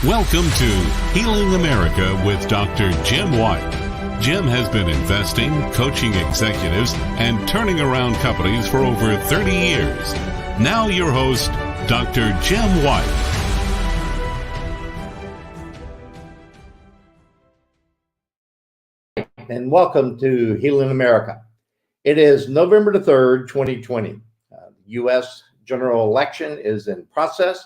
Welcome to Healing America with Dr. Jim White. Jim has been investing, coaching executives, and turning around companies for over 30 years. Now your host, Dr. Jim White. And welcome to Healing America. It is November the 3rd, 2020. The U.S. general election is in process,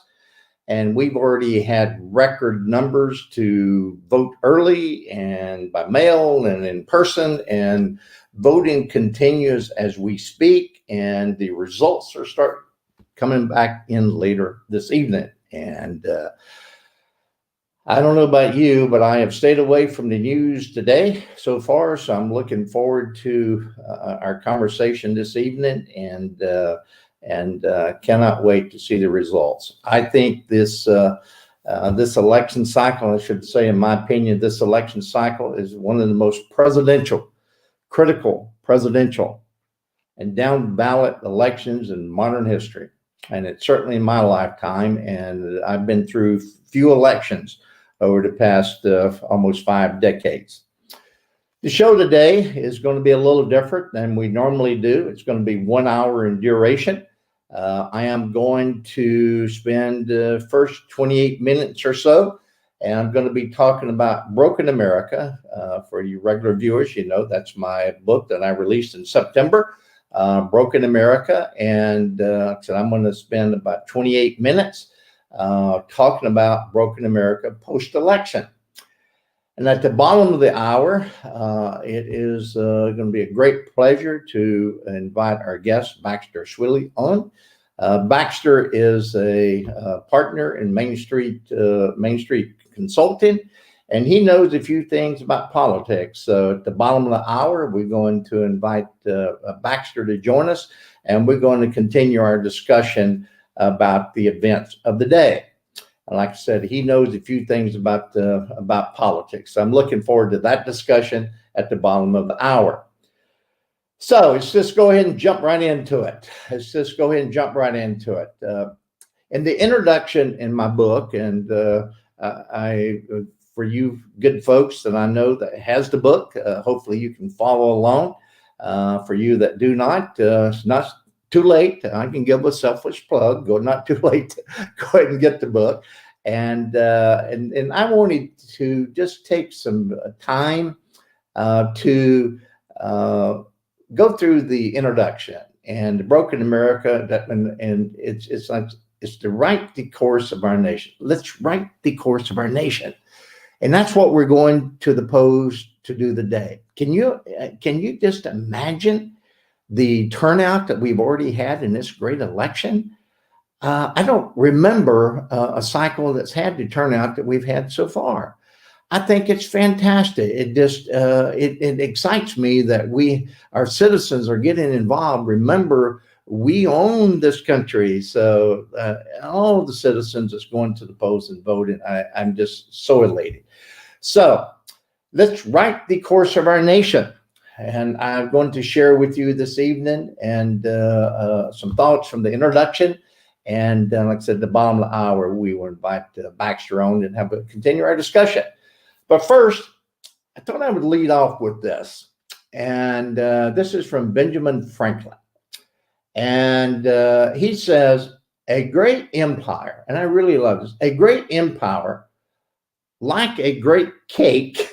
and we've already had record numbers to vote early and by mail and in person, and voting continues as we speak, and the results are start coming back in later this evening. And I don't know about you, but I have stayed away from the news today so far, so I'm looking forward to our conversation this evening, and cannot wait to see the results. I think this election cycle, I should say, in my opinion, this election cycle is one of the most critical presidential, and down ballot elections in modern history. And it's certainly in my lifetime, and I've been through few elections over the past almost 5 decades. The show today is going to be a little different than we normally do. It's going to be 1 hour in duration. I am going to spend the first 28 minutes or so, and I'm going to be talking about Broken America. For you regular viewers, you know that's my book that I released in September, Broken America. And so I'm going to spend about 28 minutes talking about Broken America post-election. And at the bottom of the hour, it is going to be a great pleasure to invite our guest, Baxter Swilley, on. Baxter is a partner in Main Street Consulting, and he knows a few things about politics. So at the bottom of the hour, we're going to invite Baxter to join us, and we're going to continue our discussion about the events of the day. And like I said, he knows a few things about politics. So I'm looking forward to that discussion at the bottom of the hour. So let's just go ahead and jump right into it. In the introduction in my book, and for you good folks that I know that has the book, hopefully you can follow along. For you that do not, it's not too late. I can give a selfish plug. Not too late. Go ahead and get the book. And I wanted to just take some time to go through the introduction and Broken America. And it's to write the course of our nation. Let's write the course of our nation, and that's what we're going to the polls to do today. Can you just imagine the turnout that we've already had in this great election? I don't remember a cycle that's had the turnout that we've had so far. I think it's fantastic. It just it excites me that our citizens are getting involved. Remember, we own this country, so all the citizens that's going to the polls and voting, I'm just so elated. So let's write the course of our nation. And I'm going to share with you this evening and some thoughts from the introduction. And like I said, at the bottom of the hour, we will invite Baxter on and continue our discussion. But first, I thought I would lead off with this. And this is from Benjamin Franklin. And he says, a great empire, and I really love this, a great empire, like a great cake,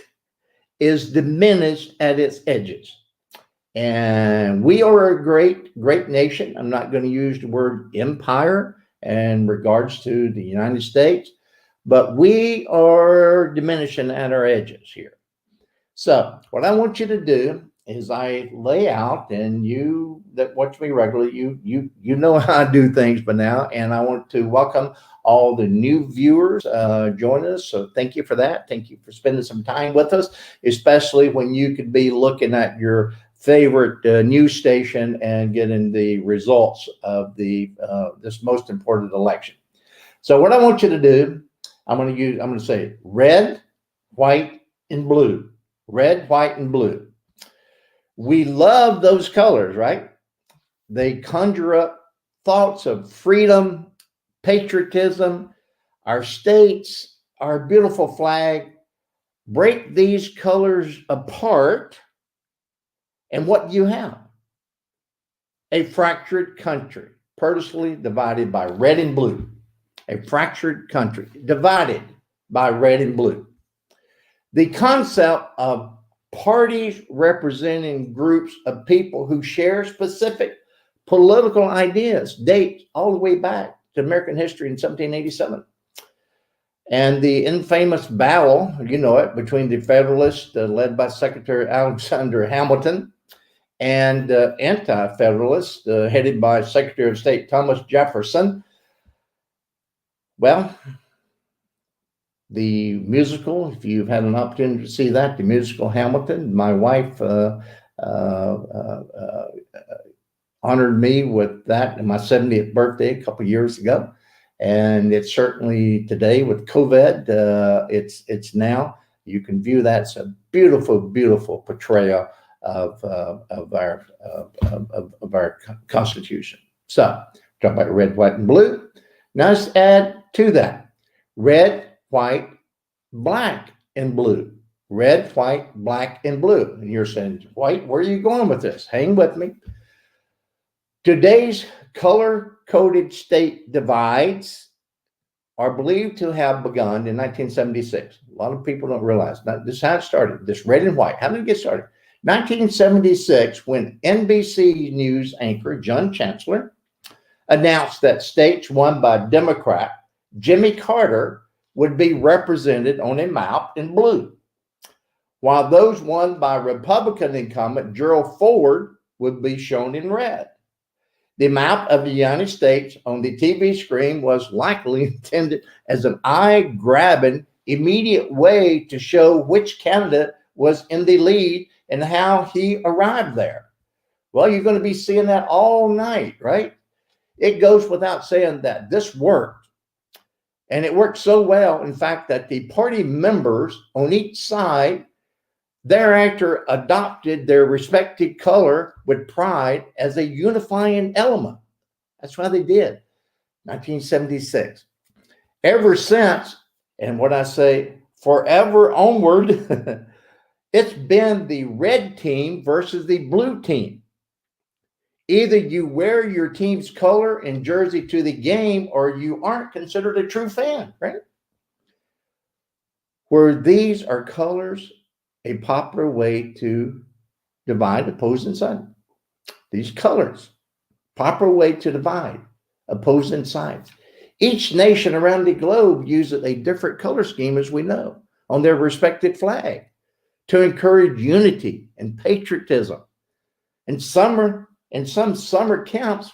is diminished at its edges. And we are a great nation. I'm not going to use the word empire in regards to the United States, but we are diminishing at our edges here. So what I want you to do is I lay out, and you that watch me regularly, you know how I do things by now, and I want to welcome all the new viewers joining us. So thank you for that. Thank you for spending some time with us, especially when you could be looking at your favorite news station and getting the results of this most important election. So what I want you to do, I'm going to say red, white, and blue. Red, white, and blue. We love those colors, right? They conjure up thoughts of freedom, patriotism, our states, our beautiful flag, break these colors apart, and what do you have? A fractured country, purposely divided by red and blue. A fractured country, divided by red and blue. The concept of parties representing groups of people who share specific political ideas dates all the way back to American history in 1787. And the infamous battle, you know it, between the Federalists led by Secretary Alexander Hamilton and anti-Federalists headed by Secretary of State Thomas Jefferson. Well, the musical, if you've had an opportunity to see that, the musical Hamilton, my wife honored me with that in my 70th birthday a couple of years ago. And it's certainly today with COVID, it's now, you can view that. It's a beautiful, beautiful portrayal of our Constitution. So, talk about red, white, and blue. Now let's add to that red, white, black, and blue. Red, white, black, and blue. And you're saying, White, where are you going with this? Hang with me. Today's color-coded state divides are believed to have begun in 1976. A lot of people don't realize that this is how it started, this red and white. How did it get started? 1976, when NBC News anchor John Chancellor announced that states won by Democrat Jimmy Carter would be represented on a map in blue, while those won by Republican incumbent Gerald Ford would be shown in red. The map of the United States on the TV screen was likely intended as an eye-grabbing, immediate way to show which candidate was in the lead and how he arrived there. Well, you're going to be seeing that all night, right? It goes without saying that this worked. And it worked so well, in fact, that the party members on each side thereafter adopted their respective color with pride as a unifying element. That's why they did. 1976. Ever since, and what I say, forever onward, it's been the red team versus the blue team. Either you wear your team's color and jersey to the game or you aren't considered a true fan, right? Where these are colors, a popular way to divide opposing sides. These colors, popular way to divide opposing sides. Each nation around the globe uses a different color scheme, as we know, on their respective flag to encourage unity and patriotism. In some summer camps,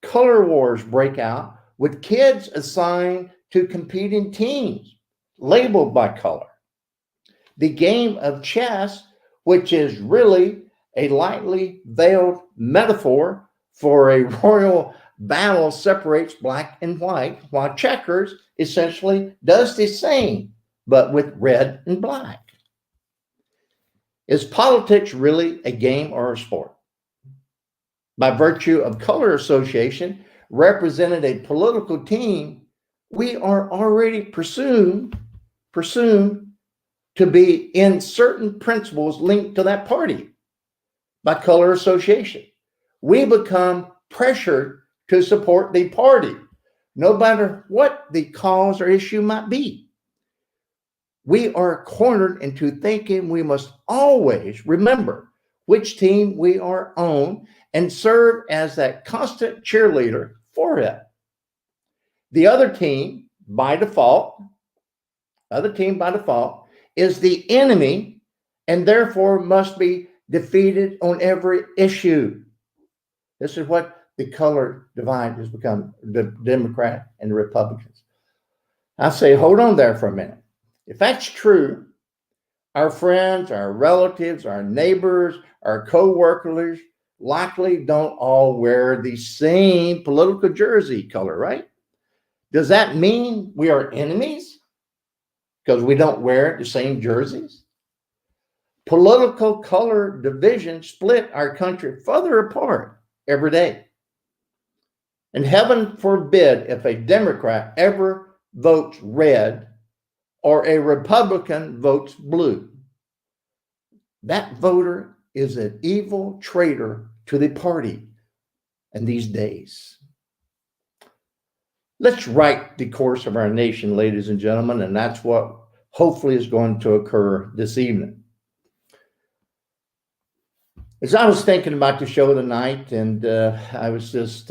color wars break out with kids assigned to competing teams labeled by color. The game of chess, which is really a lightly veiled metaphor for a royal battle, separates black and white, while checkers essentially does the same, but with red and black. Is politics really a game or a sport? By virtue of color association representing a political team, we are already presumed to be in certain principles linked to that party by color association. We become pressured to support the party, no matter what the cause or issue might be. We are cornered into thinking we must always remember which team we are on and serve as that constant cheerleader for it. The other team by default is the enemy and therefore must be defeated on every issue. This is what the color divide has become, the Democrat and the Republicans. I say, hold on there for a minute. If that's true, our friends, our relatives, our neighbors, our co-workers likely don't all wear the same political jersey color, right? Does that mean we are enemies because we don't wear the same jerseys? Political color division split our country further apart every day. And heaven forbid if a Democrat ever votes red or a Republican votes blue, that voter is an evil traitor to the party in these days. Let's right the course of our nation, ladies and gentlemen, and that's what hopefully is going to occur this evening. As I was thinking about the show tonight, and I was just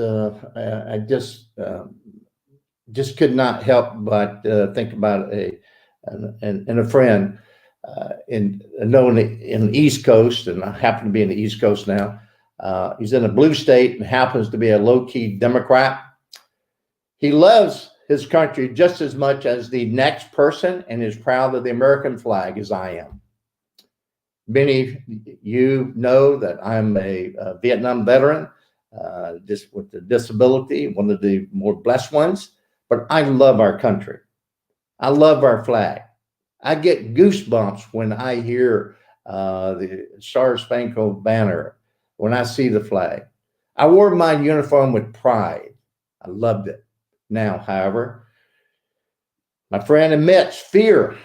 could not help but think about a friend in the East Coast, and I happen to be in the East Coast now. He's in a blue state and happens to be a low-key Democrat. He loves his country just as much as the next person and is proud of the American flag as I am. Many of you know that I'm a Vietnam veteran, just with a disability, one of the more blessed ones, but I love our country. I love our flag. I get goosebumps when I hear the Star Spangled Banner, when I see the flag. I wore my uniform with pride. I loved it. Now, however, my friend admits fear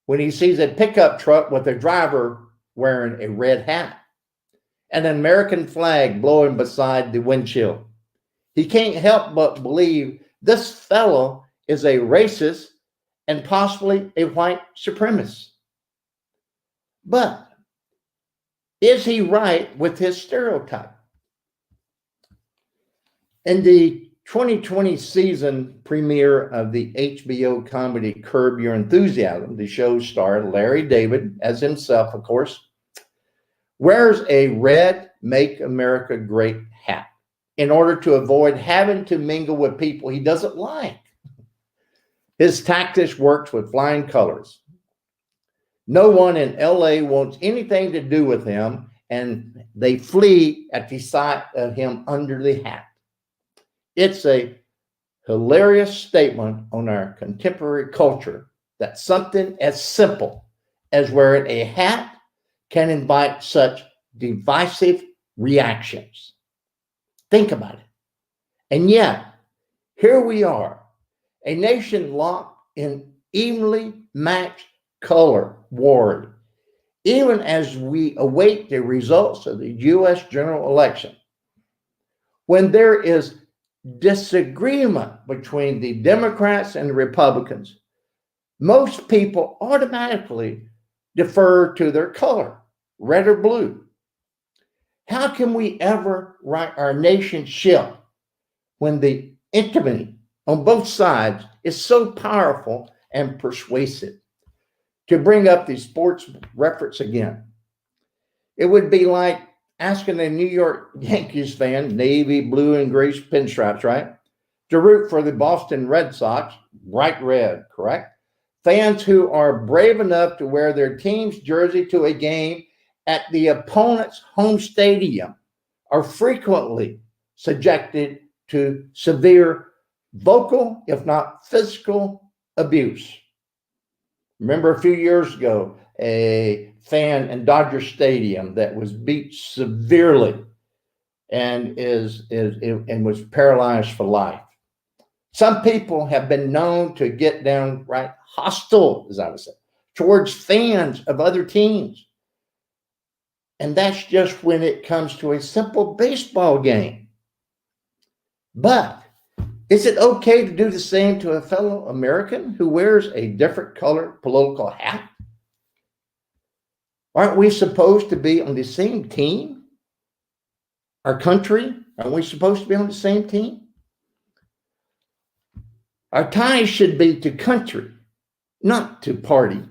when he sees a pickup truck with a driver wearing a red hat and an American flag blowing beside the windshield. He can't help but believe this fellow is a racist and possibly a white supremacist. But is he right with his stereotype? In the 2020 season premiere of the HBO comedy Curb Your Enthusiasm, the show starred Larry David, as himself, of course, wears a red Make America Great hat in order to avoid having to mingle with people he doesn't like. His tactics works with flying colors. No one in LA wants anything to do with him, and they flee at the sight of him under the hat. It's a hilarious statement on our contemporary culture that something as simple as wearing a hat can invite such divisive reactions. Think about it. And yet, here we are, a nation locked in evenly matched color war, even as we await the results of the U.S. general election. When there is disagreement between the Democrats and the Republicans, most people automatically defer to their color, red or blue. How can we ever right our nation's ship when the enmity on both sides is so powerful and persuasive? To bring up the sports reference again, it would be like asking a New York Yankees fan, navy, blue, and gray pinstripes, right, to root for the Boston Red Sox, bright red, correct? Fans who are brave enough to wear their team's jersey to a game at the opponent's home stadium are frequently subjected to severe vocal, if not physical, abuse. Remember a few years ago, a fan in Dodger Stadium that was beat severely and was paralyzed for life. Some people have been known to get downright hostile, as I would say, towards fans of other teams. And that's just when it comes to a simple baseball game. But is it okay to do the same to a fellow American who wears a different color political hat? Aren't we supposed to be on the same team? Our country, aren't we supposed to be on the same team? Our ties should be to country, not to party.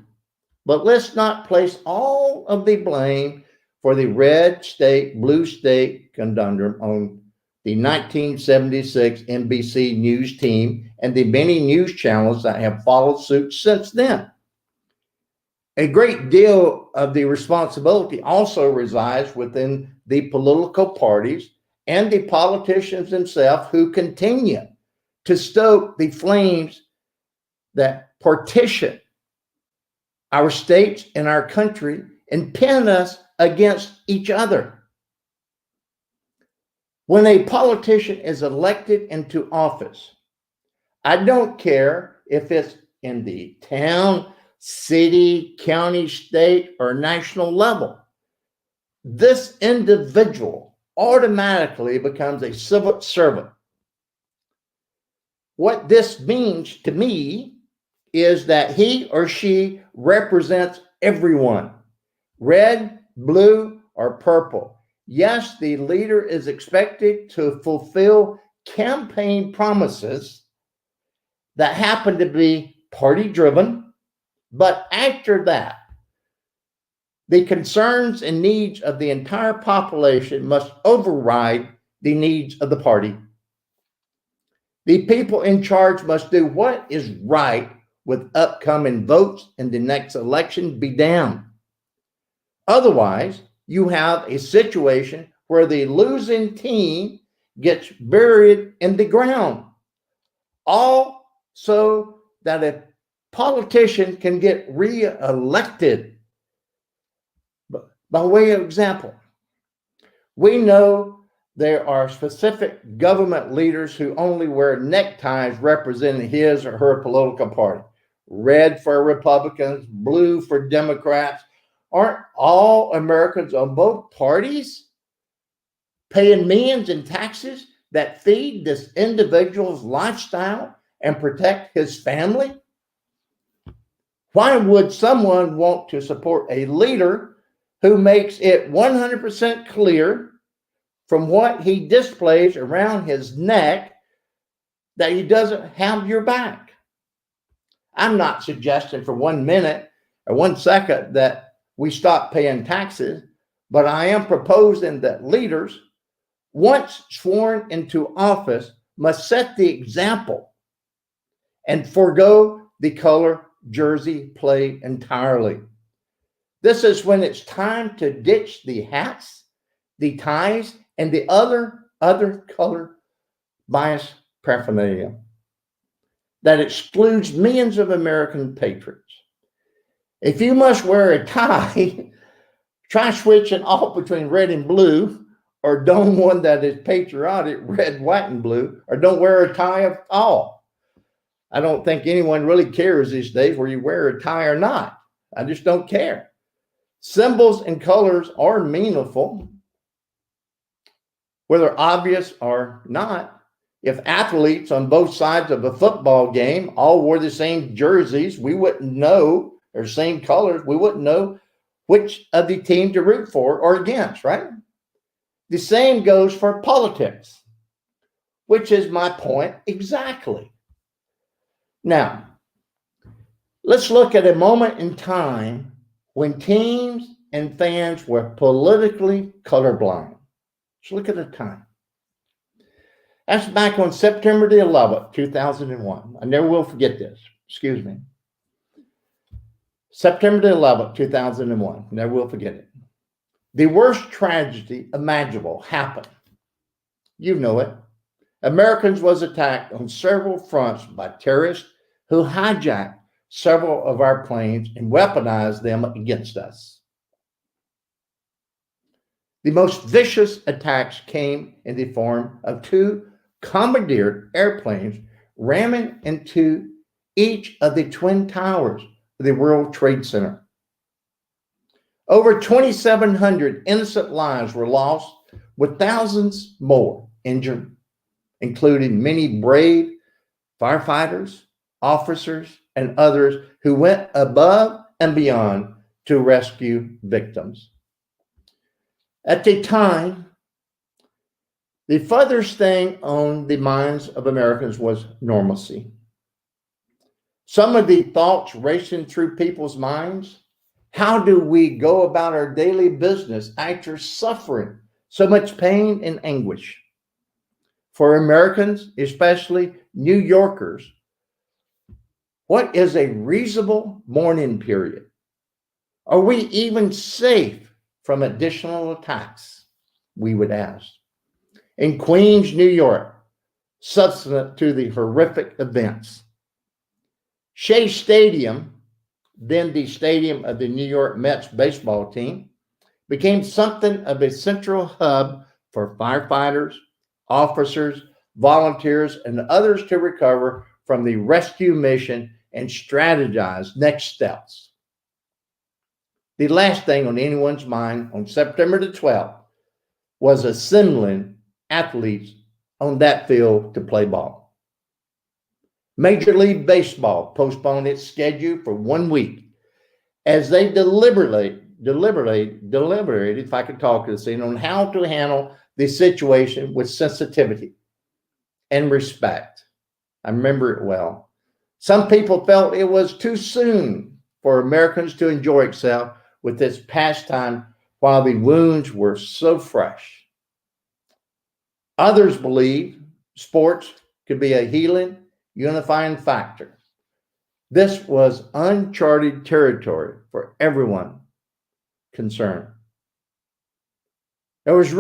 But let's not place all of the blame for the red state, blue state conundrum on the 1976 NBC News team and the many news channels that have followed suit since then. A great deal of the responsibility also resides within the political parties and the politicians themselves who continue to stoke the flames that partition our states and our country and pin us against each other. When a politician is elected into office, I don't care if it's in the town, city, county, state, or national level. This individual automatically becomes a civil servant. What this means to me is that he or she represents everyone, red, blue, or purple. Yes, the leader is expected to fulfill campaign promises that happen to be party-driven, but after that, the concerns and needs of the entire population must override the needs of the party. The people in charge must do what is right with upcoming votes in the next election be damned. Otherwise, you have a situation where the losing team gets buried in the ground, all so that a politician can get re-elected. By way of example, we know there are specific government leaders who only wear neckties representing his or her political party. Red for Republicans, blue for Democrats. Aren't all Americans on both parties paying millions in taxes that feed this individual's lifestyle and protect his family? Why would someone want to support a leader who makes it 100% clear from what he displays around his neck that he doesn't have your back? I'm not suggesting for 1 minute or 1 second that we stop paying taxes, but I am proposing that leaders, once sworn into office, must set the example and forego the color jersey play entirely. This is when it's time to ditch the hats, the ties, and the other color bias paraphernalia that excludes millions of American patriots. If you must wear a tie, try switching off between red and blue, or don one that is patriotic, red, white, and blue, or don't wear a tie at all. I don't think anyone really cares these days whether you wear a tie or not. I just don't care. Symbols and colors are meaningful, whether obvious or not. If athletes on both sides of a football game all wore the same jerseys, we wouldn't know, or same colors, we wouldn't know which of the team to root for or against, right? The same goes for politics, which is my point exactly. Now, let's look at a moment in time when teams and fans were politically colorblind. Let's look at the time. That's back on September the 11th, 2001. I never will forget this. Excuse me. September the 11th, 2001. Never will forget it. The worst tragedy imaginable happened. You know it. Americans was attacked on several fronts by terrorists who hijacked several of our planes and weaponized them against us. The most vicious attacks came in the form of 2 commandeered airplanes ramming into each of the twin towers of the World Trade Center. Over 2,700 innocent lives were lost, with thousands more injured, including many brave firefighters, officers, and others who went above and beyond to rescue victims. At the time, the furthest thing on the minds of Americans was normalcy. Some of the thoughts racing through people's minds: how do we go about our daily business after suffering so much pain and anguish? For Americans, especially New Yorkers, what is a reasonable mourning period? Are we even safe from additional attacks? We would ask. In Queens, New York, subsequent to the horrific events, Shea Stadium, then the stadium of the New York Mets baseball team, became something of a central hub for firefighters, officers, volunteers, and others to recover from the rescue mission and strategize next steps. The last thing on anyone's mind on September the 12th was assembling athletes on that field to play ball. Major League Baseball postponed its schedule for 1 week as they deliberated, if I could talk to the scene, on how to handle the situation with sensitivity and respect. I remember it well. Some people felt it was too soon for Americans to enjoy itself with this pastime while the wounds were so fresh. Others believed sports could be a healing, unifying factor. This was uncharted territory for everyone concerned. There was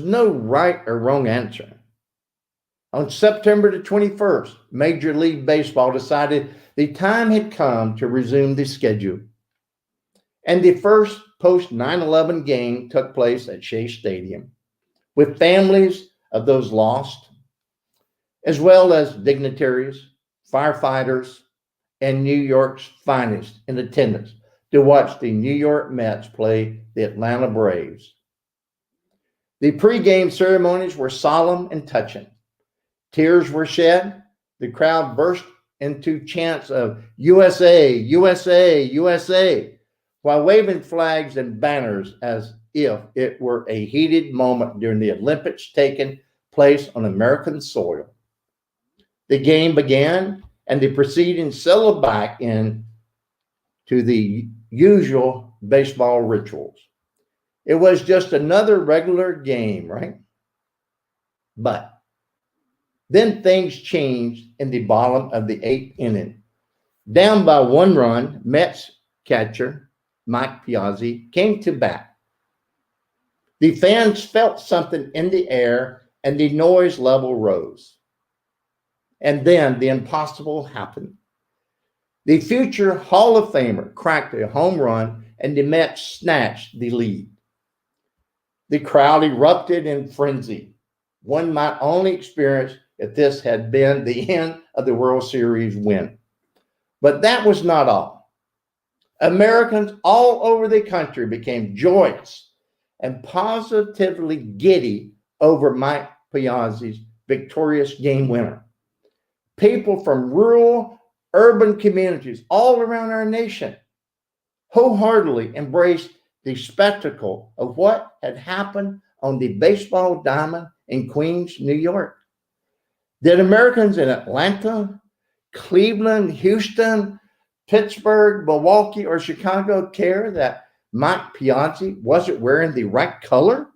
no right or wrong answer. On September the 21st, Major League Baseball decided the time had come to resume the schedule. And the first post-9/11 game took place at Shea Stadium with families of those lost, as well as dignitaries, firefighters, and New York's finest in attendance to watch the New York Mets play the Atlanta Braves. The pregame ceremonies were solemn and touching. Tears were shed. The crowd burst into chants of USA, USA, USA, while waving flags and banners as if it were a heated moment during the Olympics taking place on American soil. The game began, and the proceedings settled back in to the usual baseball rituals. It was just another regular game, right? But then things changed in the bottom of the 8th inning. Down by 1 run, Mets catcher Mike Piazzi came to bat. The fans felt something in the air, and the noise level rose. And then the impossible happened. The future Hall of Famer cracked a home run, and the Mets snatched the lead. The crowd erupted in frenzy. One might only experience if this had been the end of the World Series win. But that was not all. Americans all over the country became joyous and positively giddy over Mike Piazzi's victorious game winner. People from rural, urban communities all around our nation wholeheartedly embraced the spectacle of what had happened on the baseball diamond in Queens, New York. Did Americans in Atlanta, Cleveland, Houston, Pittsburgh, Milwaukee, or Chicago care that Mike Piazzi wasn't wearing the right color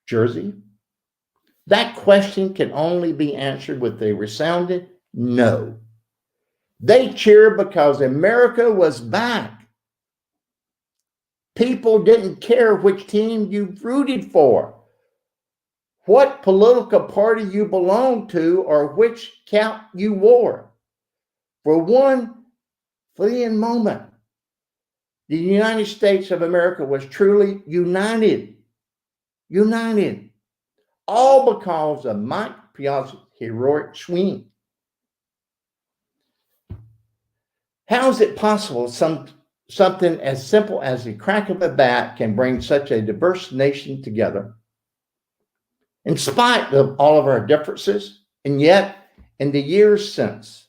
jersey? That question can only be answered with a resounding no. They cheered because America was back. People didn't care which team you rooted for, what political party you belonged to, or which cap you wore. For one fleeting moment, the United States of America was truly united. United. All because of Mike Piazzi's heroic swing. How is it possible something as simple as the crack of a bat can bring such a diverse nation together? In spite of all of our differences, and yet in the years since,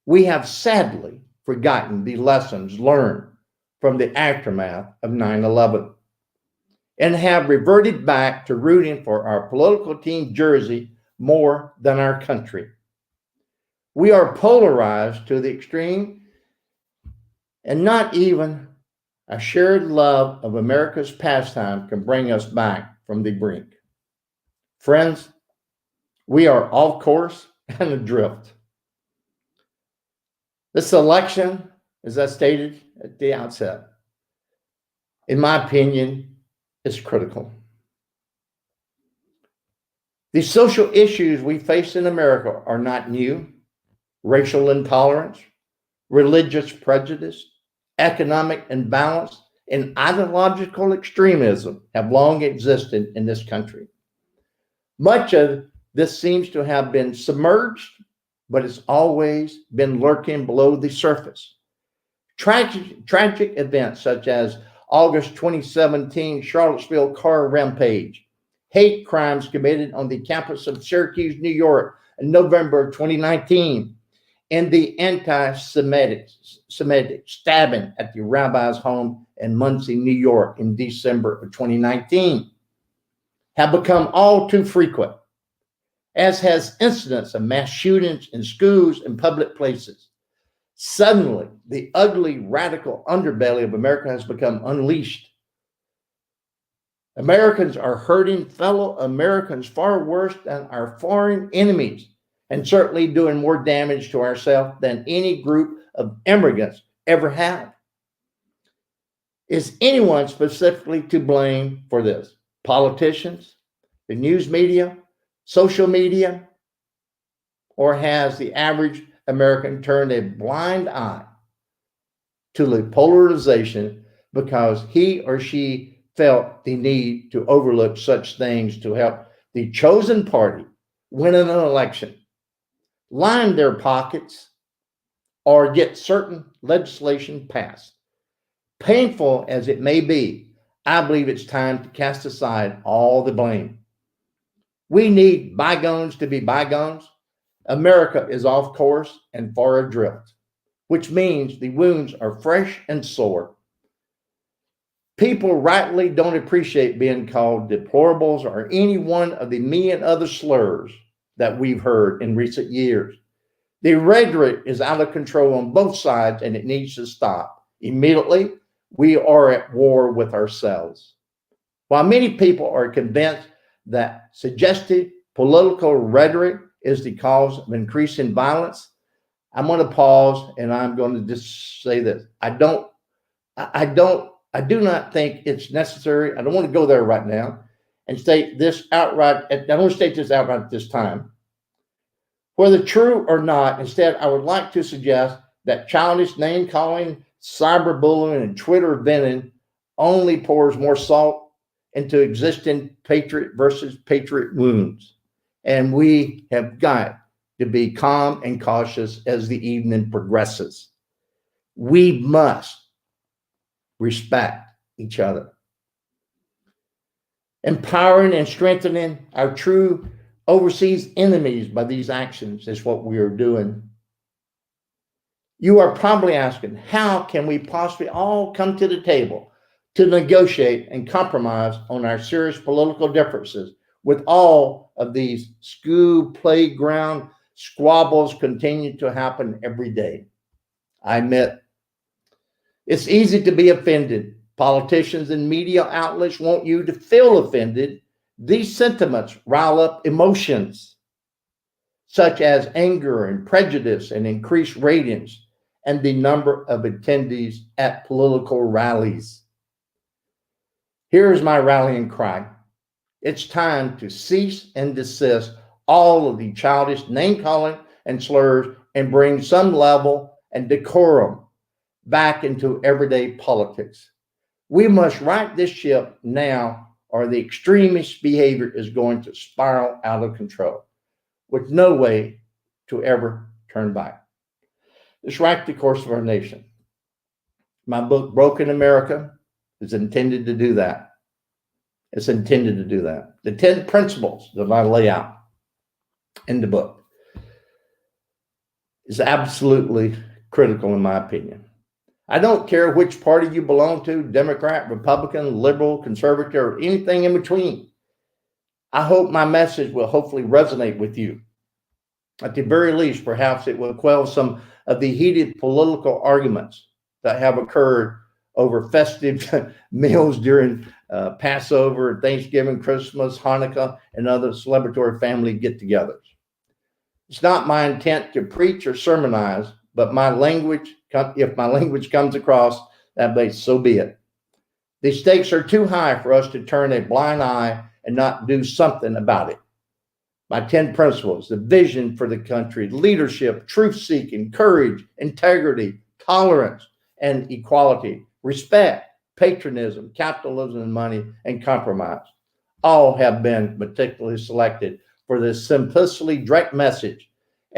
we have sadly forgotten the lessons learned from the aftermath of 9/11 and have reverted back to rooting for our political team jersey more than our country. We are polarized to the extreme, and not even a shared love of America's pastime can bring us back from the brink. Friends, we are off course and adrift. This election, as I stated at the outset, in my opinion, is critical. The social issues we face in America are not new. Racial intolerance, religious prejudice, economic imbalance, and ideological extremism have long existed in this country. Much of this seems to have been submerged but it's always been lurking below the surface. Tragic events such as August 2017 Charlottesville car rampage, hate crimes committed on the campus of Syracuse, New York in November 2019, and the anti-Semitic stabbing at the rabbi's home in Muncie, New York in December of 2019 have become all too frequent, as has incidents of mass shootings in schools and public places. Suddenly, the ugly, radical underbelly of America has become unleashed. Americans are hurting fellow Americans far worse than our foreign enemies, and certainly doing more damage to ourselves than any group of immigrants ever have. Is anyone specifically to blame for this? Politicians, the news media, social media, or has the average American turned a blind eye to the polarization because he or she felt the need to overlook such things to help the chosen party win an election, line their pockets, or get certain legislation passed? Painful as it may be, I believe it's time to cast aside all the blame. We need bygones to be bygones. America is off course and far adrift, which means the wounds are fresh and sore. People rightly don't appreciate being called deplorables or any one of the million other slurs that we've heard in recent years. The rhetoric is out of control on both sides, and it needs to stop. Immediately, we are at war with ourselves. While many people are convinced that suggestive political rhetoric is the cause of increasing violence, I'm going to pause and I'm going to just say this. I do not think it's necessary. I don't want to go there right now and state this outright. I don't want to state this outright at this time. Whether true or not, instead, I would like to suggest that childish name calling, cyberbullying, and Twitter venting only pours more salt into existing patriot versus patriot wounds. And we have got to be calm and cautious as the evening progresses. We must respect each other. Empowering and strengthening our true overseas enemies by these actions is what we are doing. You are probably asking, how can we possibly all come to the table to negotiate and compromise on our serious political differences with all of these school playground squabbles continue to happen every day? I admit, it's easy to be offended. Politicians and media outlets want you to feel offended. These sentiments rile up emotions such as anger and prejudice and increased ratings and the number of attendees at political rallies. Here's my rallying cry. It's time to cease and desist all of the childish name calling and slurs and bring some level and decorum back into everyday politics. We must right this ship now, or the extremist behavior is going to spiral out of control with no way to ever turn back. Let's right the course of our nation. My book, Broken America, is intended to do that. It's intended to do that. The 10 principles that I lay out in the book is absolutely critical in my opinion. I don't care which party you belong to, Democrat, Republican, liberal, conservative, or anything in between. I hope my message will hopefully resonate with you. At the very least, perhaps it will quell some of the heated political arguments that have occurred over festive meals during Passover, Thanksgiving, Christmas, Hanukkah, and other celebratory family get-togethers. It's not my intent to preach or sermonize, but if my language comes across that way, so be it. The stakes are too high for us to turn a blind eye and not do something about it. My 10 principles, the vision for the country, leadership, truth-seeking, courage, integrity, tolerance, and equality, respect, patriotism, capitalism and money, and compromise, all have been meticulously selected for this simplicity direct message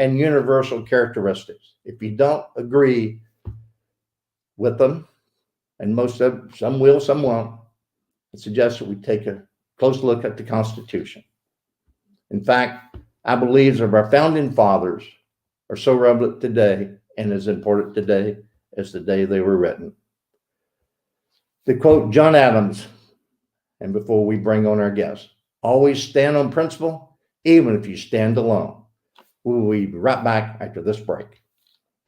and universal characteristics. If you don't agree with them, and some will, some won't, I suggest that we take a close look at the Constitution. In fact, I believe that our founding fathers are so relevant today and as important today as the day they were written. To quote John Adams, and before we bring on our guests, always stand on principle, even if you stand alone. We'll be right back after this break.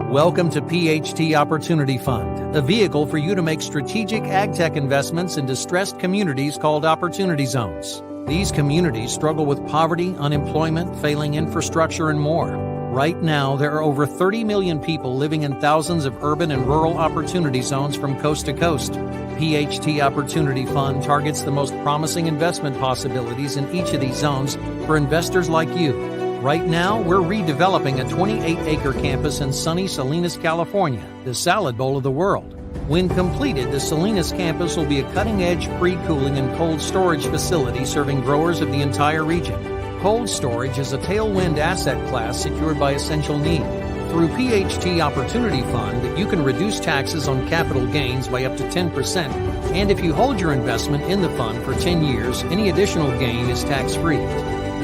Welcome to Pht Opportunity Fund, a vehicle for you to make strategic ag tech investments in distressed communities called Opportunity Zones. These communities struggle with poverty, unemployment, failing infrastructure, and more. Right now, there are over 30 million people living in thousands of urban and rural opportunity zones from coast to coast. Pht Opportunity Fund targets the most promising investment possibilities in each of these zones for investors like you. Right now, we're redeveloping a 28-acre campus in sunny Salinas, California, the salad bowl of the world. When completed, the Salinas campus will be a cutting-edge pre-cooling and cold storage facility serving growers of the entire region. Cold storage is a tailwind asset class secured by essential need. Through Pht Opportunity Fund, you can reduce taxes on capital gains by up to 10%, and if you hold your investment in the fund for 10 years, any additional gain is tax-free.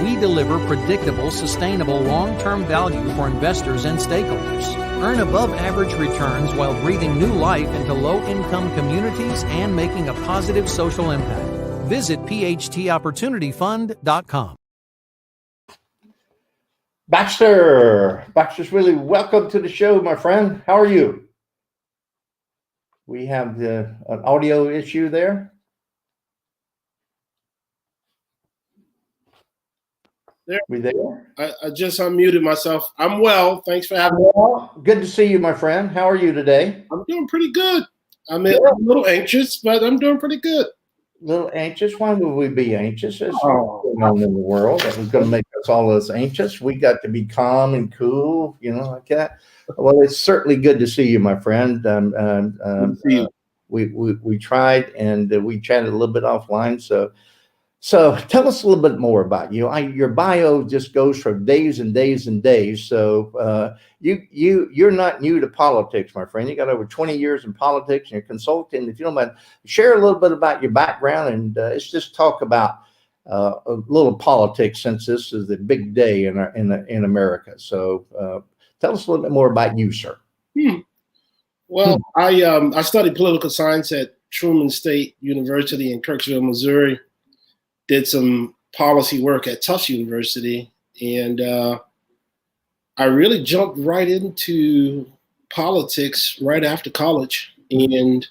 We deliver predictable, sustainable, long-term value for investors and stakeholders. Earn above-average returns while breathing new life into low-income communities and making a positive social impact. Visit PHTOpportunityFund.com. Baxter Swilley, welcome to the show, my friend. How are you? We have an audio issue there. We there? I just unmuted myself. I'm well. Thanks for having me. Well, good to see you, my friend. How are you today? I'm doing pretty good. I'm a little anxious, but I'm doing pretty good. A little anxious? Why would we be anxious? There's something going on in the world that was going to make us all as anxious. We got to be calm and cool, like that. Well, it's certainly good to see you, my friend. Good to see you. We tried and we chatted a little bit offline, So tell us a little bit more about you. Your bio just goes from days and days and days. So you're not new to politics, my friend. You got over 20 years in politics and you're consulting. If you don't mind, share a little bit about your background and let's just talk about a little politics since this is the big day in America. So tell us a little bit more about you, sir. Well, I studied political science at Truman State University in Kirksville, Missouri. Did some policy work at Tufts University, and I really jumped right into politics right after college. And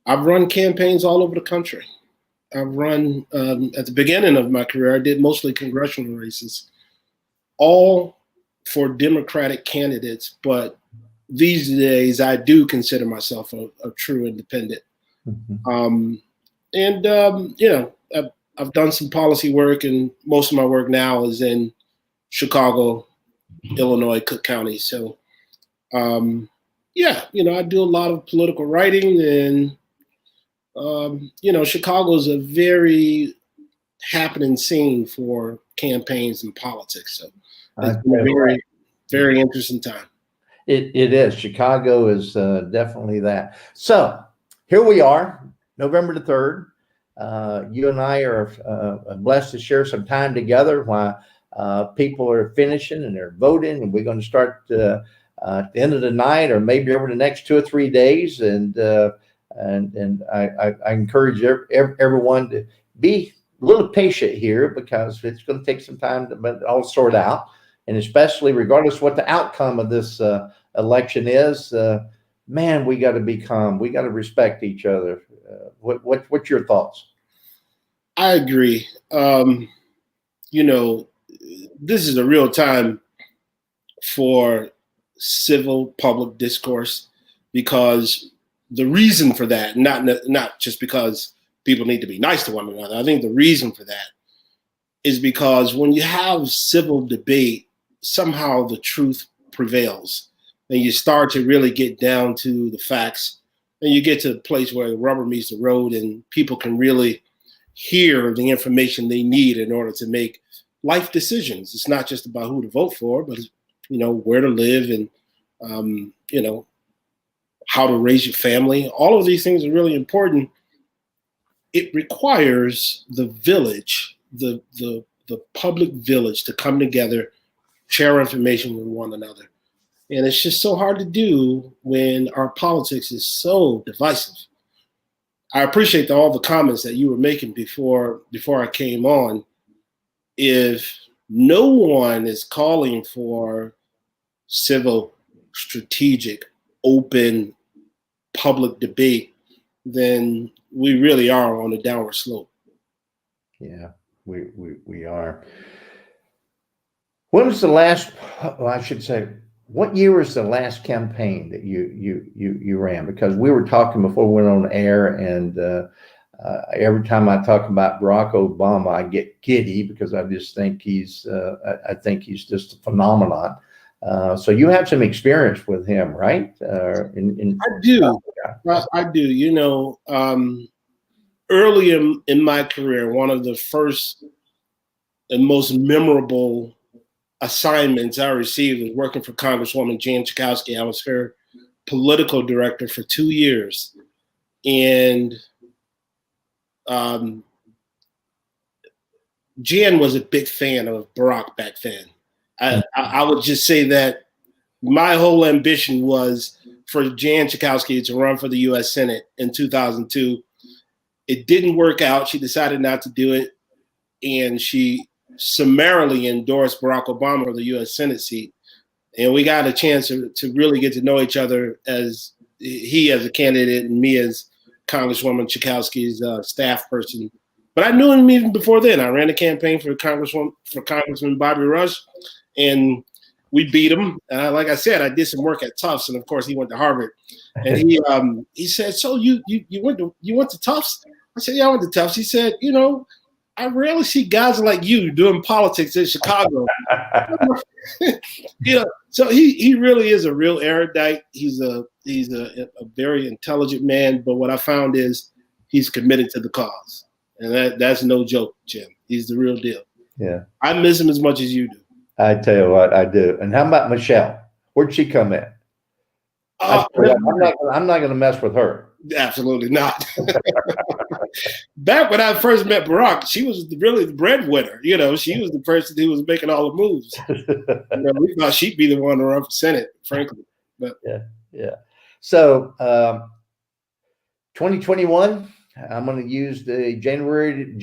I've run campaigns all over the country. I've run, at the beginning of my career, I did mostly congressional races, all for Democratic candidates. But these days, I do consider myself a true independent. I've done some policy work, and most of my work now is in Chicago, Illinois, Cook County. So, I do a lot of political writing, and, Chicago is a very happening scene for campaigns and politics. So it's been a very, very interesting time. It is. Chicago is definitely that. So here we are, November the 3rd. You and I are blessed to share some time together while people are finishing and they're voting, and we're going to start at the end of the night or maybe over the next 2 or 3 days. And I encourage everyone to be a little patient here because it's going to take some time to all sort out, and especially regardless of what the outcome of this election is. Man, we got to be calm. We got to respect each other. What's your thoughts? I agree. This is a real time for civil public discourse, because the reason for that, not just because people need to be nice to one another. I think the reason for that is because when you have civil debate, somehow the truth prevails, and you start to really get down to the facts, and you get to a place where the rubber meets the road and people can really hear the information they need in order to make life decisions. It's not just about who to vote for, but where to live and, how to raise your family. All of these things are really important. It requires the village, the public village, to come together, share information with one another. And it's just so hard to do when our politics is so divisive. I appreciate all the comments that you were making before I came on. If no one is calling for civil, strategic, open, public debate, then we really are on a downward slope. Yeah, we are. When was the last? Well, I should say, what year was the last campaign that you ran? Because we were talking before we went on air, and every time I talk about Barack Obama, I get giddy because I just think he's just a phenomenon. So you have some experience with him, right? I do. I do. Early in my career, one of the first and most memorable assignments I received was working for Congresswoman Jan Schakowsky. I was her political director for 2 years. And Jan was a big fan of Barack back then. I would just say that my whole ambition was for Jan Schakowsky to run for the U.S. Senate in 2002. It didn't work out. She decided not to do it, and she summarily endorsed Barack Obama for the U.S. Senate seat. And we got a chance to really get to know each other, as he as a candidate and me as Congresswoman Schakowsky's staff person. But I knew him even before then. I ran a campaign for Congressman Bobby Rush, and we beat him. Like I said, I did some work at Tufts, and of course he went to Harvard. And he said, "So you went to Tufts?" I said, "Yeah, I went to Tufts." He said, "I rarely see guys like you doing politics in Chicago." So he really is a real erudite. He's a very intelligent man. But what I found is he's committed to the cause, and that's no joke, Jim. He's the real deal. Yeah, I miss him as much as you do. I tell you what, I do. And how about Michelle? Where'd she come in? I'm not going to mess with her. Absolutely not. Back when I first met Barack, she was really the breadwinner. She was the person who was making all the moves. We thought she'd be the one to run for Senate, frankly. But yeah. So 2021, I'm going to use the January the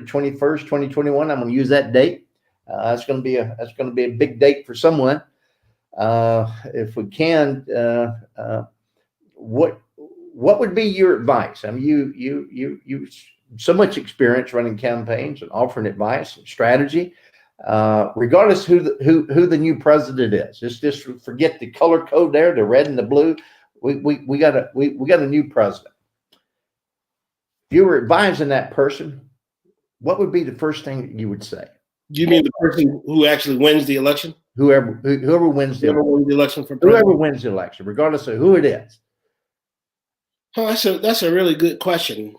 21st, 2021. I'm going to use that date. That's going to be a big date for someone. If we can, what would be your advice? I mean, you so much experience running campaigns and offering advice and strategy, regardless who the new president is. Just forget the color code there, the red and the blue. We got a new president. If you were advising that person, what would be the first thing that you would say? Do you mean the person who actually wins the election? Whoever wins the election for president? Whoever wins the election, regardless of who it is. Oh, that's a really good question.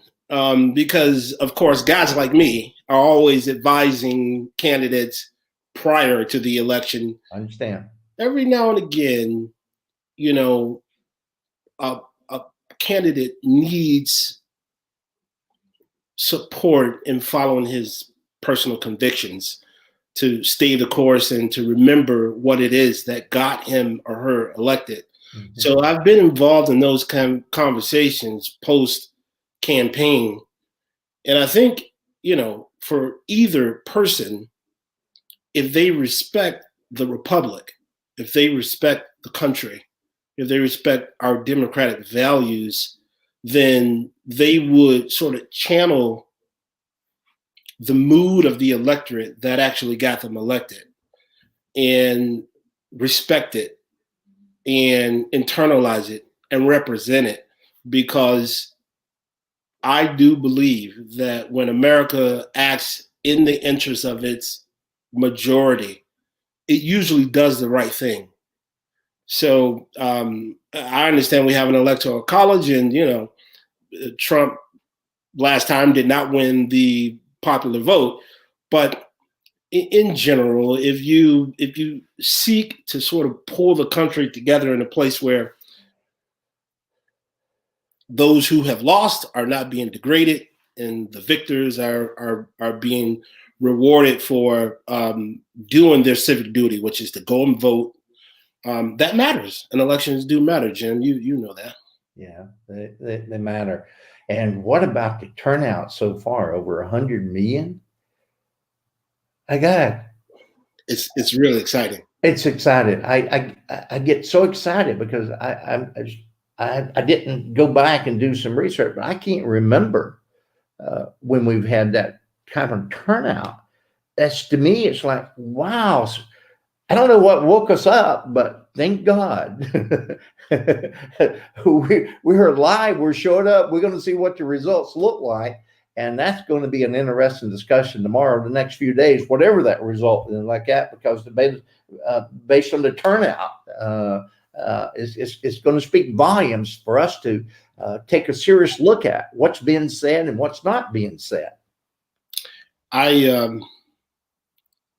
Because of course, guys like me are always advising candidates prior to the election. I understand. Every now and again, a candidate needs support in following his personal convictions, to stay the course and to remember what it is that got him or her elected. Mm-hmm. So I've been involved in those conversations post-campaign. And I think, for either person, if they respect the republic, if they respect the country, if they respect our democratic values, then they would sort of channel the mood of the electorate that actually got them elected and respect it and internalize it and represent it. Because I do believe that when America acts in the interest of its majority, it usually does the right thing. So I understand we have an electoral college, and Trump last time did not win the popular vote, but in general, if you seek to sort of pull the country together in a place where those who have lost are not being degraded and the victors are being rewarded for doing their civic duty, which is to go and vote, that matters. And elections do matter, Jim. You know that. Yeah, they matter. And what about the turnout so far? Over 100 million? I got It's really exciting. It's exciting. I get so excited because I didn't go back and do some research, but I can't remember when we've had that kind of turnout. That's, to me, it's like, wow. I don't know what woke us up, but thank God. We're live. We're showing up. We're going to see what the results look like. And that's going to be an interesting discussion tomorrow, the next few days, whatever that result is like that, because based on the turnout, it's going to speak volumes for us to take a serious look at what's being said and what's not being said.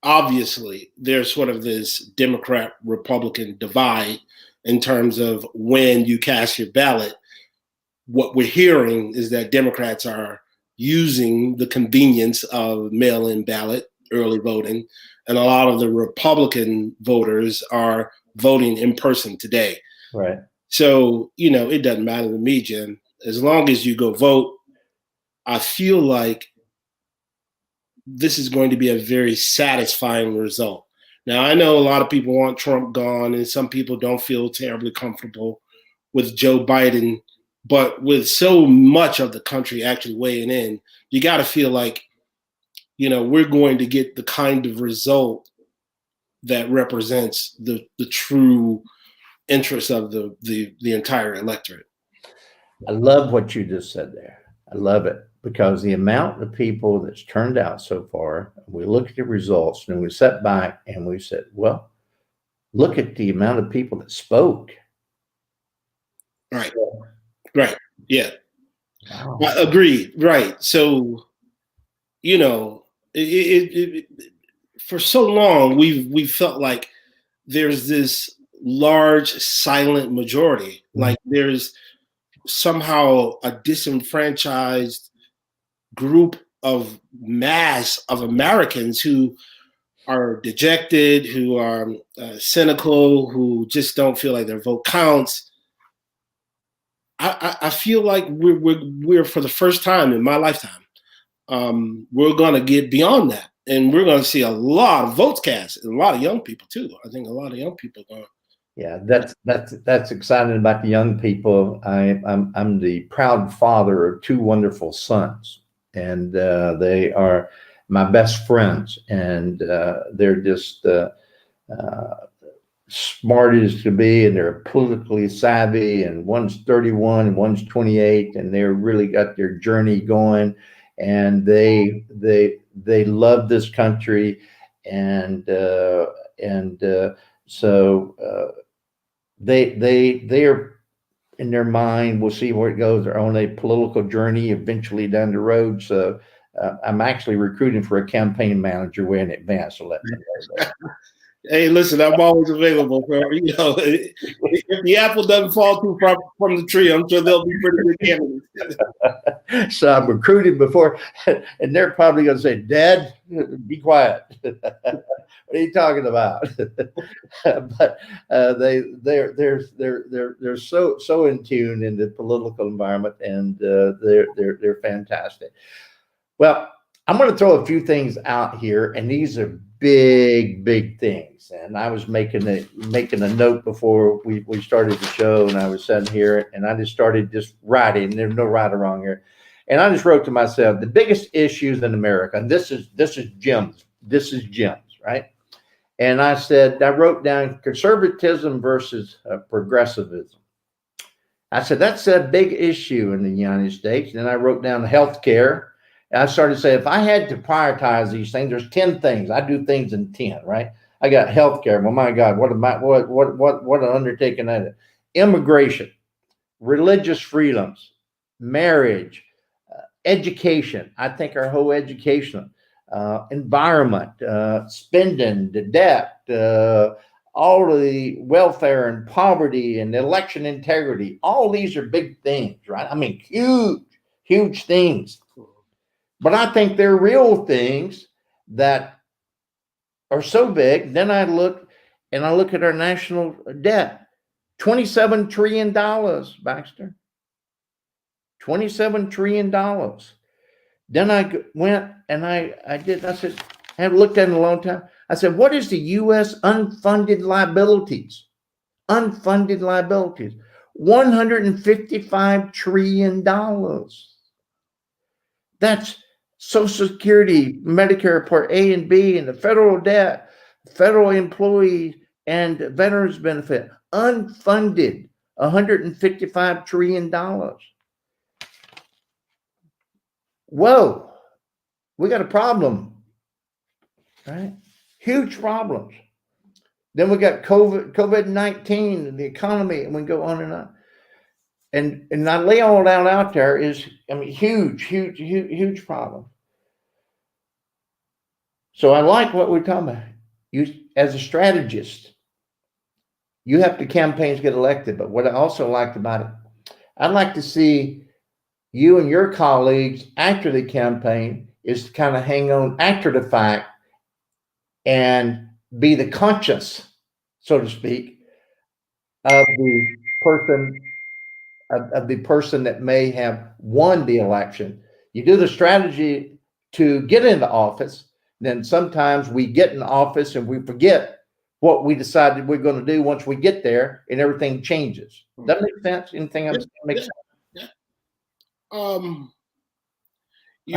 Obviously, there's sort of this Democrat-Republican divide in terms of when you cast your ballot. What we're hearing is that Democrats are using the convenience of mail-in ballot, early voting, and a lot of the Republican voters are voting in person today. Right. So, it doesn't matter to me, Jim. As long as you go vote, I feel like this is going to be a very satisfying result. Now, I know a lot of people want Trump gone, and some people don't feel terribly comfortable with Joe Biden. But with so much of the country actually weighing in, you got to feel like, we're going to get the kind of result that represents the true interests of the entire electorate. I love what you just said there. I love it, because the amount of people that's turned out so far, we look at the results and we sat back and we said, well, look at the amount of people that spoke. Right. Right. Yeah. Wow. Agreed. Right. So, for so long we felt like there's this large silent majority, like there's somehow a disenfranchised group of mass of Americans who are dejected, who are cynical, who just don't feel like their vote counts. I feel like we're for the first time in my lifetime, we're going to get beyond that, and we're going to see a lot of votes cast, and a lot of young people too. I think a lot of young people are going. Yeah, that's exciting about the young people. I'm the proud father of two wonderful sons, and they are my best friends, and they're just smart as to be, and they're politically savvy, and one's 31 and one's 28, and they're really got their journey going, and they love this country, and so they are, in their mind, we'll see where it goes. They're on a political journey eventually down the road. So I'm actually recruiting for a campaign manager way in advance. So let me know that. Hey, listen, I'm always available for, if the apple doesn't fall too far from the tree, I'm sure they'll be pretty good candidates. So I'm recruiting before, and they're probably going to say, Dad, be quiet. What are you talking about? But they're so in tune in the political environment, and they're fantastic. Well, I'm going to throw a few things out here, and these are big things. And I was making a note before we started the show, and I was sitting here, and I just started just writing. There's no right or wrong here, and I just wrote to myself, the biggest issues in America. And this is Jim's, right? And I said, I wrote down conservatism versus progressivism. I said, that's a big issue in the United States. And then I wrote down healthcare. And I started to say, if I had to prioritize these things, there's 10 things. I do things in 10, right? I got healthcare. Well, my God, what an undertaking that is. Immigration, religious freedoms, marriage, education. I think our whole education, environment, spending, the debt, all of the welfare and poverty and election integrity. All these are big things, right? I mean, huge, huge things. But I think they're real things that are so big. Then I look at our national debt, $27 trillion, Baxter. $27 trillion. Then I went and I said, I haven't looked at it in a long time. I said, what is the U.S. unfunded liabilities? Unfunded liabilities, $155 trillion. That's Social Security, Medicare Part A and B, and the federal debt, federal employees, and veterans benefit. Unfunded, $155 trillion. Whoa, we got a problem, right? Huge problems. Then we got COVID-19 and the economy, and we go on and on. And I lay all that out there is, I mean, huge problem. So I like what we're talking about. You, as a strategist, you have to campaigns get elected. But what I also liked about it, I'd like to see you and your colleagues after the campaign is to kind of hang on after the fact and be the conscience, so to speak, of the person that may have won the election. You do the strategy to get into office, then sometimes we get in office and we forget what we decided we're going to do once we get there, and everything changes. Does that make sense? Anything I'm saying makes sense? Yeah. I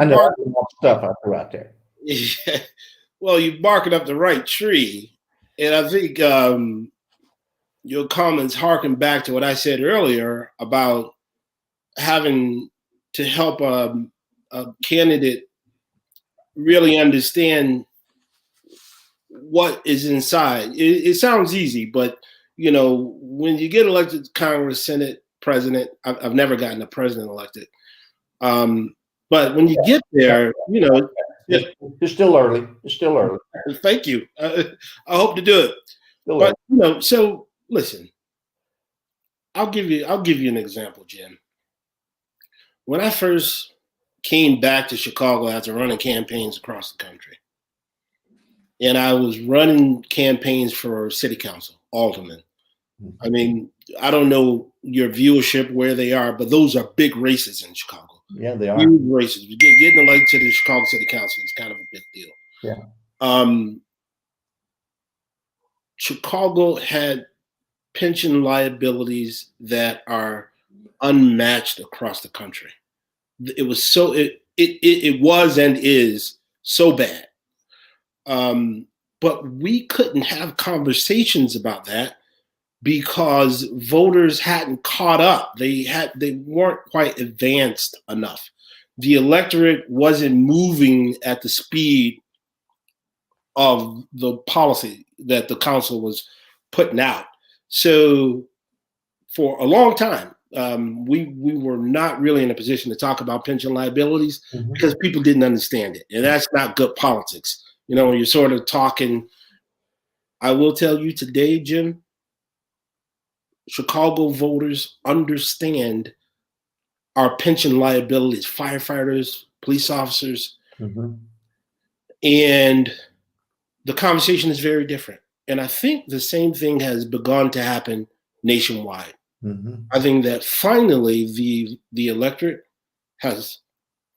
know stuff I threw out there. Yeah. Well, you're barking up the right tree, and I think your comments harken back to what I said earlier about having to help a candidate really understand what is inside. It sounds easy, but you know, when you get elected to Congress, Senate, President, I've never gotten a president elected. But when you get there, you know, it's still early. It's still early. Thank you. I hope to do it. But you know, so listen, I'll give you an example, Jim. When I first came back to Chicago after running campaigns across the country, and I was running campaigns for city council, alderman. I mean, I don't know your viewership where they are, but those are big races in Chicago. Yeah, they are. Huge races. Getting elected to the Chicago City Council is kind of a big deal. Yeah. Chicago had pension liabilities that are unmatched across the country. It was so it was and is so bad. But we couldn't have conversations about that because voters hadn't caught up. They weren't quite advanced enough. The electorate wasn't moving at the speed of the policy that the council was putting out. So for a long time, we were not really in a position to talk about pension liabilities because people didn't understand it. And that's not good politics. You know, when you're sort of talking, I will tell you today, Jim, Chicago voters understand our pension liabilities, firefighters, police officers, and the conversation is very different. And I think the same thing has begun to happen nationwide. I think that finally the electorate has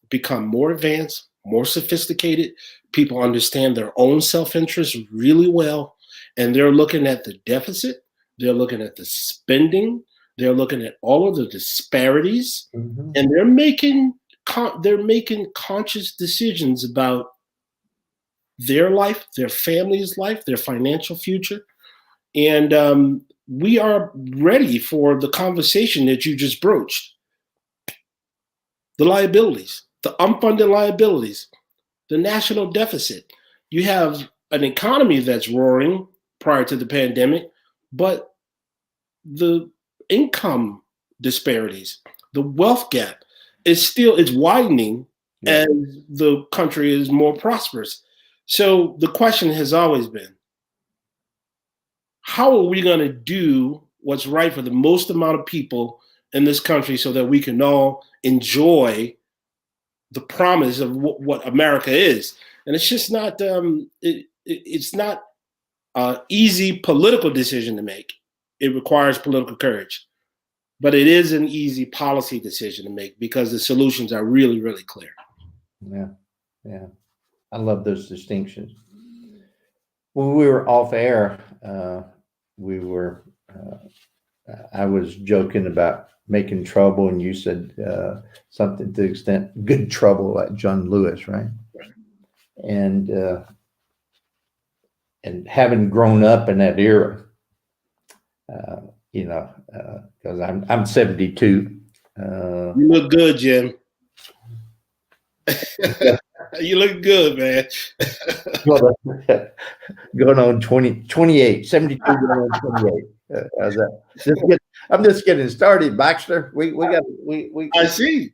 become more advanced, more sophisticated. People understand their own self-interest really well, and they're looking at the deficit. They're looking at the spending. They're looking at all of the disparities, and they're making conscious decisions about their life, their family's life, their financial future. And we are ready for the conversation that you just broached. The liabilities, the unfunded liabilities, the national deficit. You have an economy that's roaring prior to the pandemic, but the income disparities, the wealth gap is widening Yeah. as the country is more prosperous. So the question has always been, how are we going to do what's right for the most amount of people in this country so that we can all enjoy the promise of what America is? And it's just not, it's not an easy political decision to make. It requires political courage. But it is an easy policy decision to make because the solutions are really, really clear. Yeah. Yeah. I love those distinctions. When we were off air, I was joking about making trouble, and you said something to the extent good trouble, like John Lewis, right? And having grown up in that era, because I'm 72. You look good, Jim. You look good, man. Going on 28, 72 going on 28. How's that? I'm just getting started, Baxter. I see.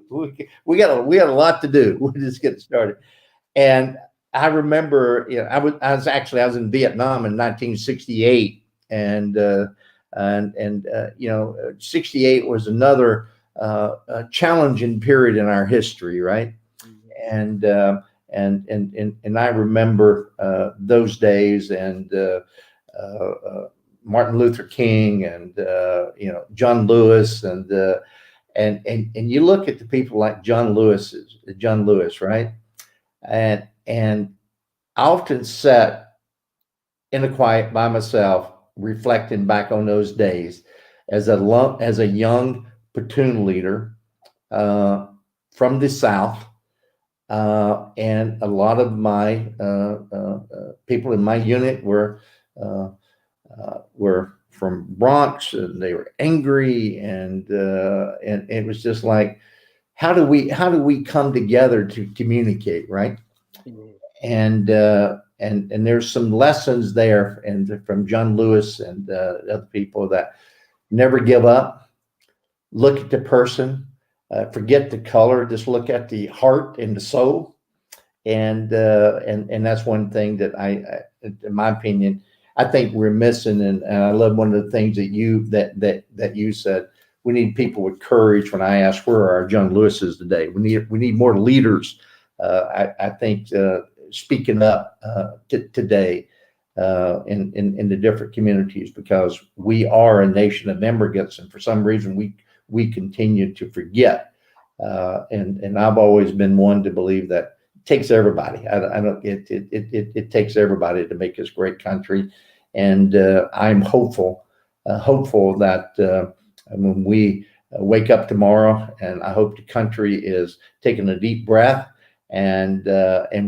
We got a lot to do. We're just getting started. And I remember, I was in Vietnam in 1968, and 68 was another challenging period in our history, right? And I remember those days, and Martin Luther King, and John Lewis, and you look at the people like John Lewis, right? And I often sat in the quiet by myself, reflecting back on those days as a young platoon leader from the South. And a lot of my people in my unit were from Bronx, and they were angry, and it was just like, how do we come together to communicate, right? And there's some lessons there, and from John Lewis and other people, that never give up, look at the person. Forget the color, just look at the heart and the soul. And that's one thing that in my opinion, I think we're missing. And I love one of the things that you said. We need people with courage. When I ask, where are our John Lewises today? We need more leaders. I think speaking up today in the different communities, because we are a nation of immigrants, and for some reason we continue to forget. And I've always been one to believe that it takes everybody. It takes everybody to make this great country. And I'm hopeful that when we wake up tomorrow, and I hope the country is taking a deep breath, and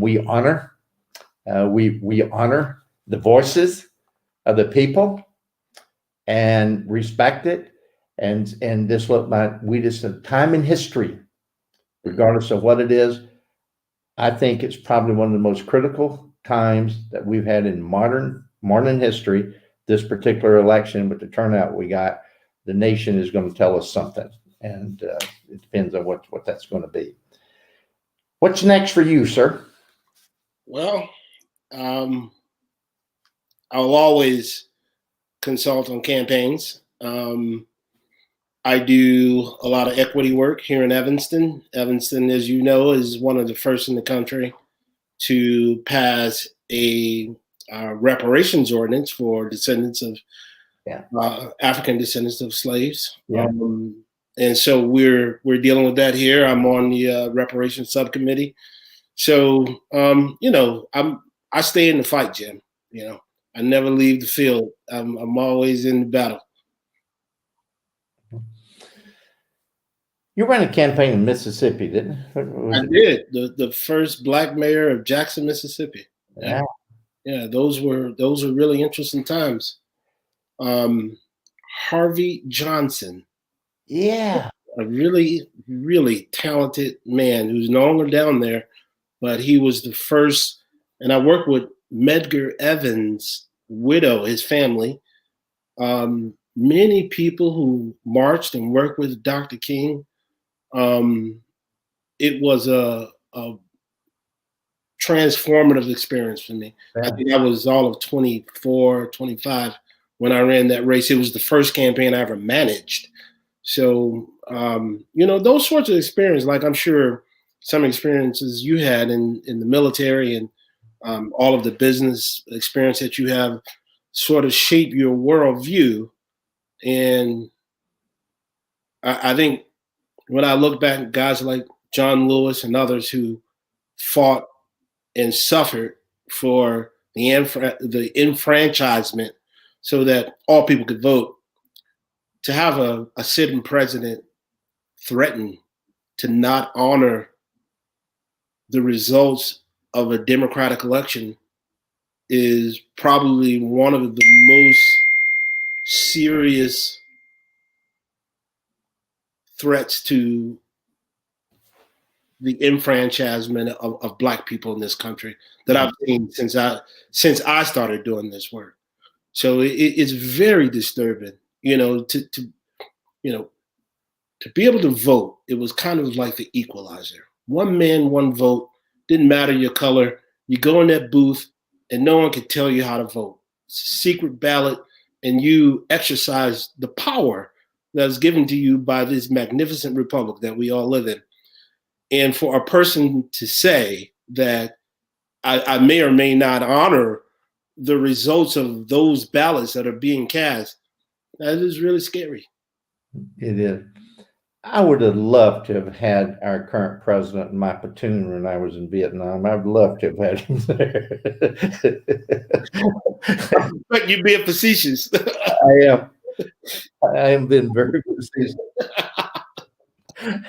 we honor the voices of the people and respect it. And this we just have time in history, regardless of what it is. I think it's probably one of the most critical times that we've had in modern history. This particular election, with the turnout we got, the nation is going to tell us something, and it depends on what that's going to be. What's next for you, sir? Well, I'll always consult on campaigns. I do a lot of equity work here in Evanston. Evanston, as you know, is one of the first in the country to pass a reparations ordinance for descendants of African descendants of slaves. Yeah. And so we're dealing with that here. I'm on the reparations subcommittee. So I stay in the fight, Jim. I never leave the field. I'm always in the battle. You ran a campaign in Mississippi, didn't you? I did. The first Black mayor of Jackson, Mississippi. Yeah. Yeah, those were really interesting times. Harvey Johnson. Yeah. A really, really talented man who's no longer down there, but he was the first. And I worked with Medgar Evans' widow, his family. Many people who marched and worked with Dr. King. it was a transformative experience for me. Yeah. I think I was all of 24, 25 when I ran that race. It was the first campaign I ever managed. So, those sorts of experiences, like I'm sure some experiences you had in the military and all of the business experience that you have sort of shape your worldview. And I think when I look back at guys like John Lewis and others who fought and suffered for the enfranchisement so that all people could vote, to have a sitting president threaten to not honor the results of a democratic election is probably one of the most serious threats to the enfranchisement of Black people in this country that I've seen since I started doing this work. So it's very disturbing, to be able to vote. It was kind of like the equalizer. One man, one vote. Didn't matter your color. You go in that booth and no one could tell you how to vote. It's a secret ballot, and you exercise the power that is given to you by this magnificent republic that we all live in. And for a person to say that I may or may not honor the results of those ballots that are being cast, that is really scary. It is. I would have loved to have had our current president in my platoon when I was in Vietnam. I'd love to have had him there. But you're being facetious. I am being very facetious.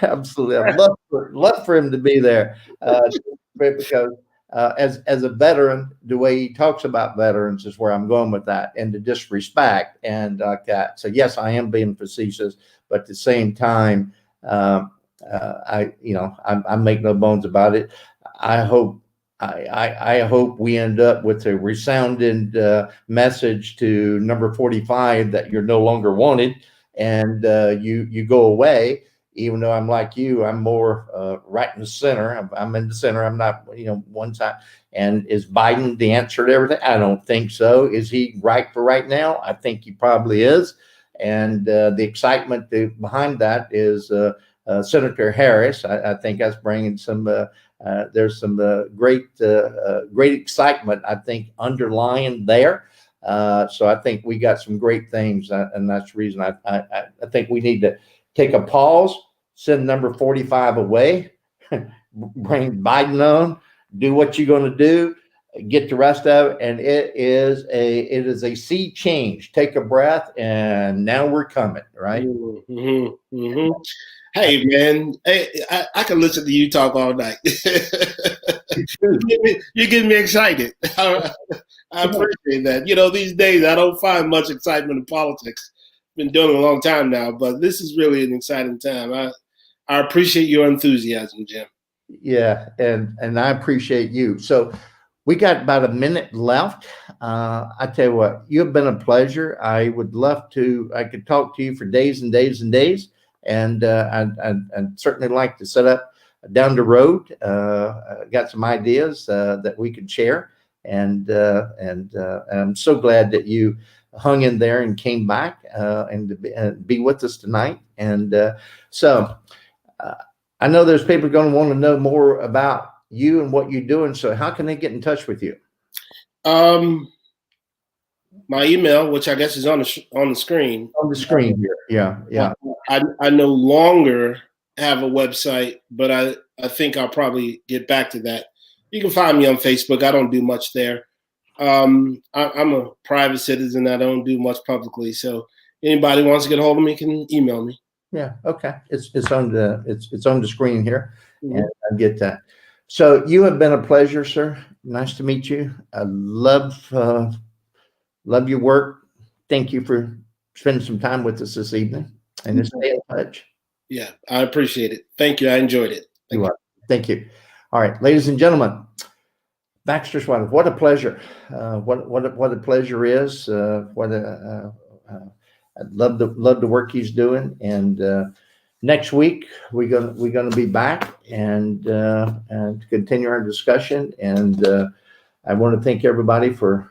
Absolutely. I'd love for him to be there because as a veteran, the way he talks about veterans is where I'm going with that, and the disrespect and like that. So yes, I am being facetious, but at the same time, I make no bones about it. I hope we end up with a resounding message to number 45 that you're no longer wanted, and you go away. Even though I'm like you, I'm more right in the center. I'm in the center. I'm not, one side. And is Biden the answer to everything? I don't think so. Is he right for right now? I think he probably is. And the excitement behind that is Senator Harris. I think that's bringing some. There's some great excitement, I think, underlying there. So I think we got some great things, and that's the reason I think we need to take a pause, send number 45 away, bring Biden on, do what you're going to do, get the rest of it, and it is a sea change. Take a breath, and now we're coming, right? Mm-hmm, mm-hmm. Hey, man, I can listen to you talk all night. You're getting me excited. I appreciate that. These days I don't find much excitement in politics. Been doing it a long time now, but this is really an exciting time. I appreciate your enthusiasm, Jim. Yeah, and I appreciate you. So we got about a minute left. I tell you what, you've been a pleasure. I would love to. I could talk to you for days and days and days, and I'd certainly like to set up down the road. Got some ideas that we could share, and I'm so glad that you hung in there and came back and be with us tonight. And so I know there's people going to want to know more about you and what you're doing. So how can they get in touch with you? My email, which I guess is on the screen. On the screen here. Yeah. I no longer have a website, but I think I'll probably get back to that. You can find me on Facebook. I don't do much there. I'm a private citizen. I don't do much publicly. So anybody wants to get a hold of me can email me. Yeah. Okay. It's on the screen here, and I get that. So you have been a pleasure, sir. Nice to meet you. I love your work. Thank you for spending some time with us this evening, and just stay in touch. Yeah, I appreciate it. Thank you. I enjoyed it. Thank you. All right, ladies and gentlemen. Baxter Swilley, what a pleasure! What a pleasure is. I love the work he's doing, and next week we're gonna be back and continue our discussion. And I want to thank everybody for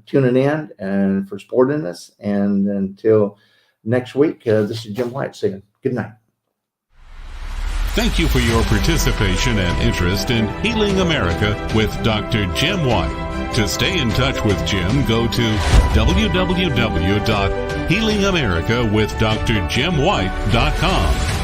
tuning in and for supporting us. And until next week, this is Jim White saying good night. Thank you for your participation and interest in Healing America with Dr. Jim White. To stay in touch with Jim, go to www.healingamericawithdrjimwhite.com.